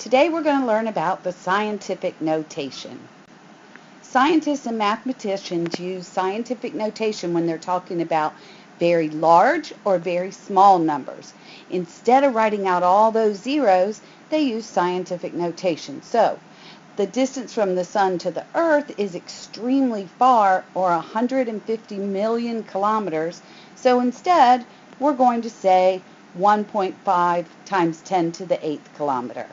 Today we're going to learn about the scientific notation. Scientists and mathematicians use scientific notation when they're talking about very large or very small numbers. Instead of writing out all those zeros, they use scientific notation. So, the distance from the sun to the earth is extremely far, or 150 million kilometers. So instead, we're going to say 1.5 times 10 to the 8th kilometer.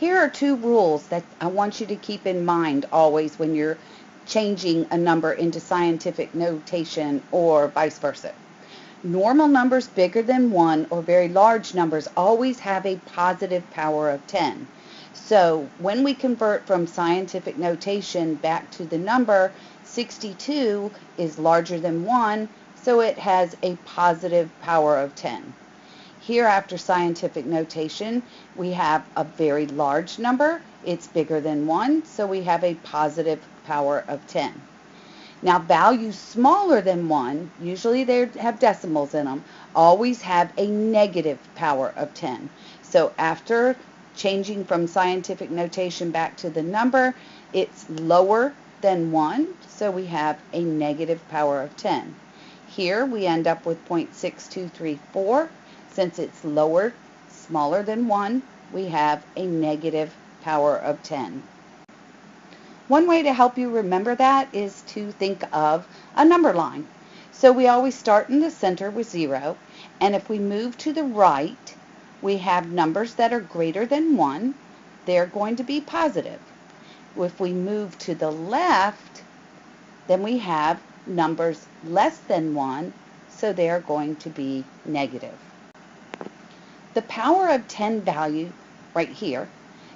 Here are two rules that I want you to keep in mind always when you're changing a number into scientific notation or vice versa. Normal numbers bigger than 1 or very large numbers always have a positive power of 10. So when we convert from scientific notation back to the number, 62 is larger than 1, so it has a positive power of 10. Here, after scientific notation, we have a very large number. It's bigger than 1, so we have a positive power of 10. Now, values smaller than 1, usually they have decimals in them, always have a negative power of 10. So after changing from scientific notation back to the number, it's lower than 1, so we have a negative power of 10. Here, we end up with 0.6234. Since it's smaller than 1, we have a negative power of 10. One way to help you remember that is to think of a number line. So we always start in the center with 0, and if we move to the right, we have numbers that are greater than 1. They're going to be positive. If we move to the left, then we have numbers less than 1, so they are going to be negative. The power of 10 value right here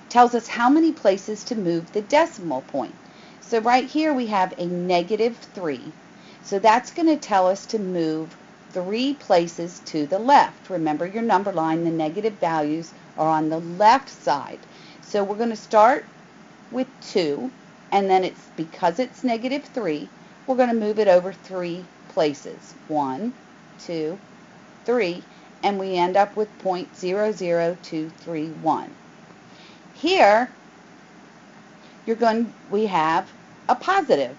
tells us how many places to move the decimal point. So right here we have a negative 3. So that's going to tell us to move 3 places to the left. Remember your number line, the negative values are on the left side. So we're going to start with 2, and then because it's negative 3, we're going to move it over 3 places. 1, 2, 3. And we end up with 0.00231. Here, we have a positive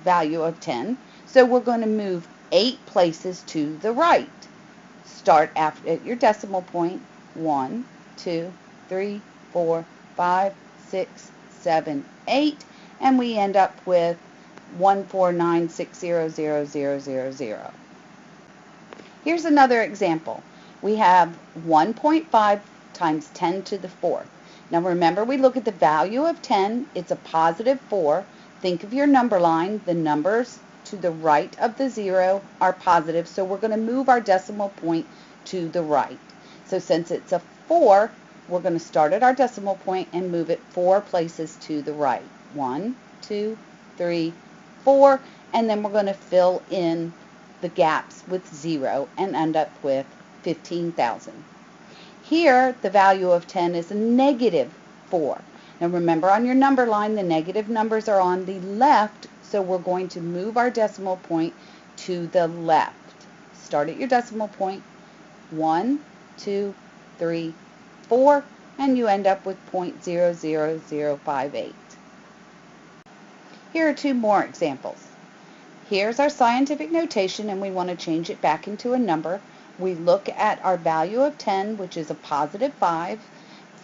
value of 10, so we're going to move 8 places to the right. Start at your decimal point, 1, 2, 3, 4, 5, 6, 7, 8, and we end up with 149600000. Here's another example. We have 1.5 times 10 to the 4th. Now remember, we look at the value of 10. It's a positive 4. Think of your number line. The numbers to the right of the 0 are positive, so we're going to move our decimal point to the right. So since it's a 4, we're going to start at our decimal point and move it 4 places to the right. 1, 2, 3, 4, and then we're going to fill in the gaps with 0 and end up with 15,000. Here, the value of 10 is a negative 4. Now remember, on your number line, the negative numbers are on the left, so we're going to move our decimal point to the left. Start at your decimal point, 1, 2, 3, 4, and you end up with 0.00058. Here are 2 more examples. Here's our scientific notation, and we want to change it back into a number. We look at our value of 10, which is a positive 5.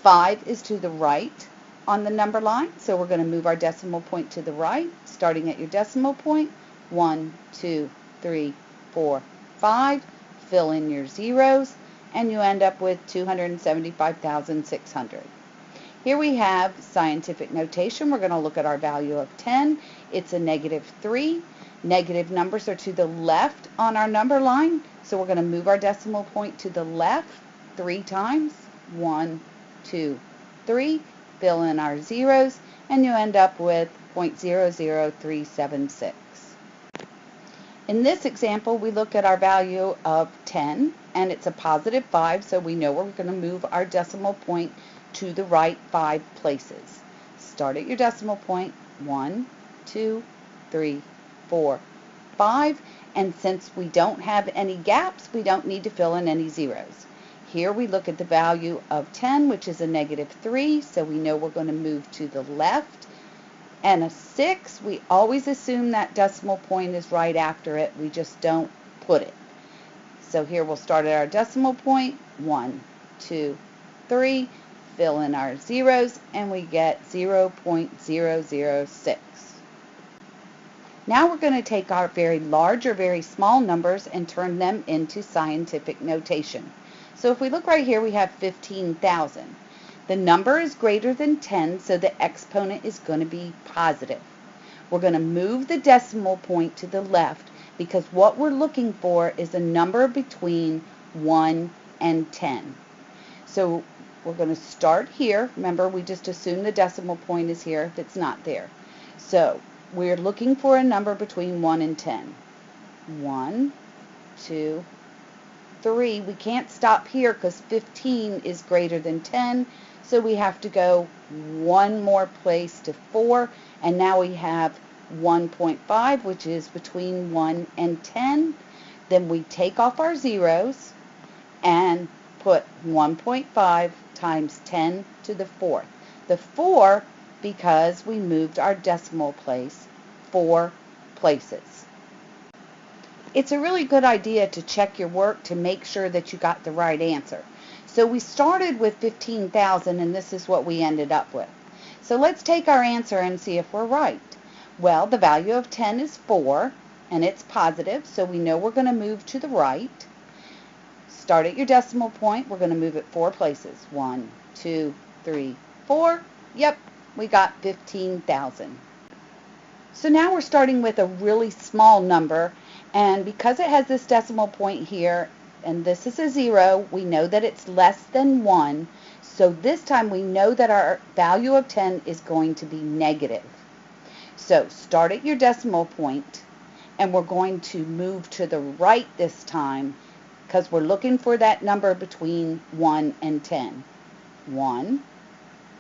5 is to the right on the number line, so we're going to move our decimal point to the right, starting at your decimal point, 1, 2, 3, 4, 5. Fill in your zeros, and you end up with 275,600. Here we have scientific notation. We're going to look at our value of 10. It's a negative 3. Negative numbers are to the left on our number line, so we're going to move our decimal point to the left 3 times. 1, 2, 3. Fill in our zeros, and you end up with 0.00376. In this example, we look at our value of 10, and it's a positive 5, so we know we're going to move our decimal point to the right 5 places. Start at your decimal point, 1, 2, 3, 4, 5, and since we don't have any gaps, we don't need to fill in any zeros. Here we look at the value of 10, which is a -3, so we know we're going to move to the left. And a 6, we always assume that decimal point is right after it. We just don't put it. So here we'll start at our decimal point, 1, 2, 3, fill in our zeros, and we get 0.006. Now we're going to take our very large or very small numbers and turn them into scientific notation. So if we look right here, we have 15,000. The number is greater than 10, so the exponent is going to be positive. We're going to move the decimal point to the left because what we're looking for is a number between 1 and 10. So we're going to start here. Remember, we just assume the decimal point is here if it's not there. So we're looking for a number between 1 and 10. 1, 2, 3. We can't stop here because 15 is greater than 10. So we have to go one more place to 4, and now we have 1.5, which is between 1 and 10. Then we take off our zeros and put 1.5 times 10 to the 4th. The 4 because we moved our decimal place 4 places. It's a really good idea to check your work to make sure that you got the right answer. So we started with 15,000 and this is what we ended up with. So let's take our answer and see if we're right. Well, the value of 10 is 4 and it's positive, so we know we're going to move to the right. Start at your decimal point. We're going to move it 4 places. 1, 2, 3, 4. Yep, we got 15,000. So now we're starting with a really small number, and because it has this decimal point here and this is a 0, we know that it's less than 1. So this time we know that our value of 10 is going to be negative. So start at your decimal point, and we're going to move to the right this time because we're looking for that number between 1 and 10. 1,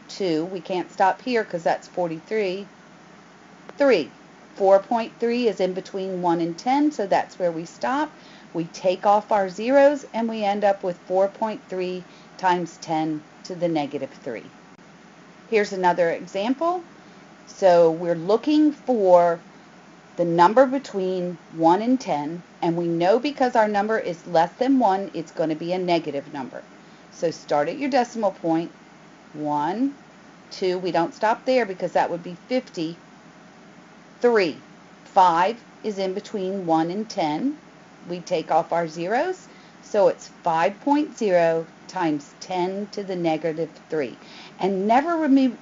2, we can't stop here because that's 43. 3. 4.3 is in between 1 and 10, so that's where we stop. We take off our zeros and we end up with 4.3 times 10 to the -3. Here's another example. So we're looking for the number between 1 and 10, and we know because our number is less than 1, it's going to be a negative number. So start at your decimal point. 1, 2, we don't stop there because that would be 50. 3. 5 is in between 1 and 10. We take off our zeros, so it's 5.0 times 10 to the -3. And never remove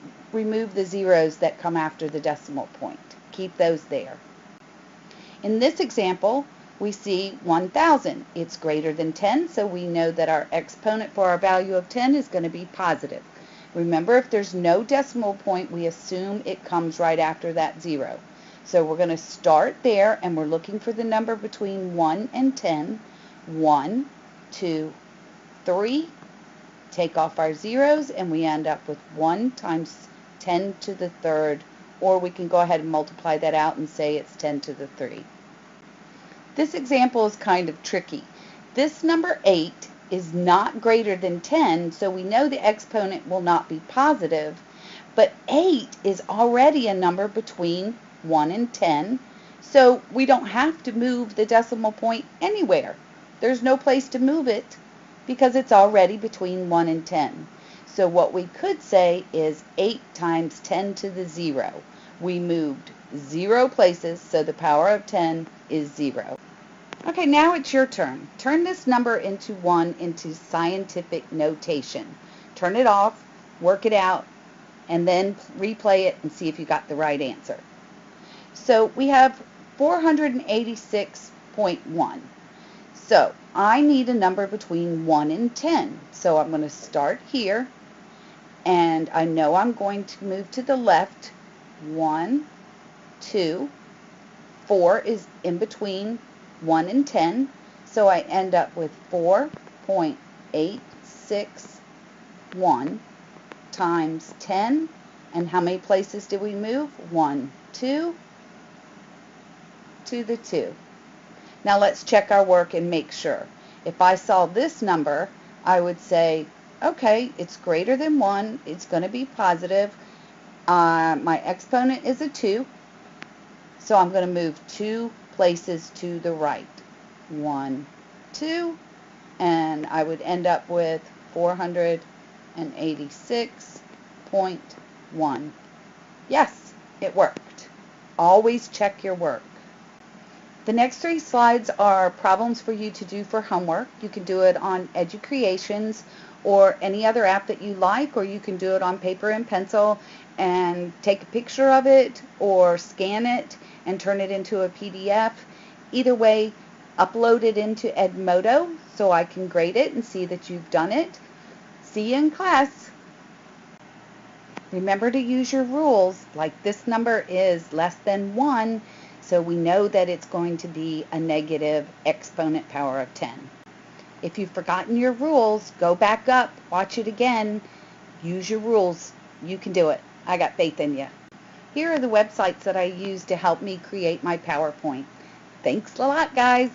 the zeros that come after the decimal point. Keep those there. In this example, we see 1,000. It's greater than 10, so we know that our exponent for our value of 10 is going to be positive. Remember, if there's no decimal point, we assume it comes right after that 0. So we're going to start there, and we're looking for the number between 1 and 10. 1, 2, 3. Take off our zeros, and we end up with 1 times 10 to the 3rd, or we can go ahead and multiply that out and say it's 10 to the 3. This example is kind of tricky. This number 8 is not greater than 10, so we know the exponent will not be positive, but 8 is already a number between 1 and 10, so we don't have to move the decimal point anywhere. There's no place to move it because it's already between 1 and 10. So what we could say is 8 times 10 to the 0. We moved 0 places, so the power of 10 is 0. Okay, now it's your turn. Turn this number into 1 into scientific notation. Turn it off, work it out, and then replay it and see if you got the right answer. So we have 486.1. So I need a number between 1 and 10. So I'm going to start here, and I know I'm going to move to the left. 1, 2, 4 is in between 1 and 10. So I end up with 4.861 times 10. And how many places did we move? 1, 2, to the 2. Now let's check our work and make sure. If I saw this number, I would say, okay, it's greater than 1. It's going to be positive. My exponent is a 2, so I'm going to move 2 places to the right. 1, 2, and I would end up with 486.1. Yes, it worked. Always check your work. The next 3 slides are problems for you to do for homework. You can do it on EduCreations or any other app that you like, or you can do it on paper and pencil and take a picture of it or scan it and turn it into a PDF. Either way, upload it into Edmodo so I can grade it and see that you've done it. See you in class. Remember to use your rules, like this number is less than 1, so we know that it's going to be a negative exponent power of 10. If you've forgotten your rules, go back up, watch it again, use your rules. You can do it. I got faith in you. Here are the websites that I use to help me create my PowerPoint. Thanks a lot, guys.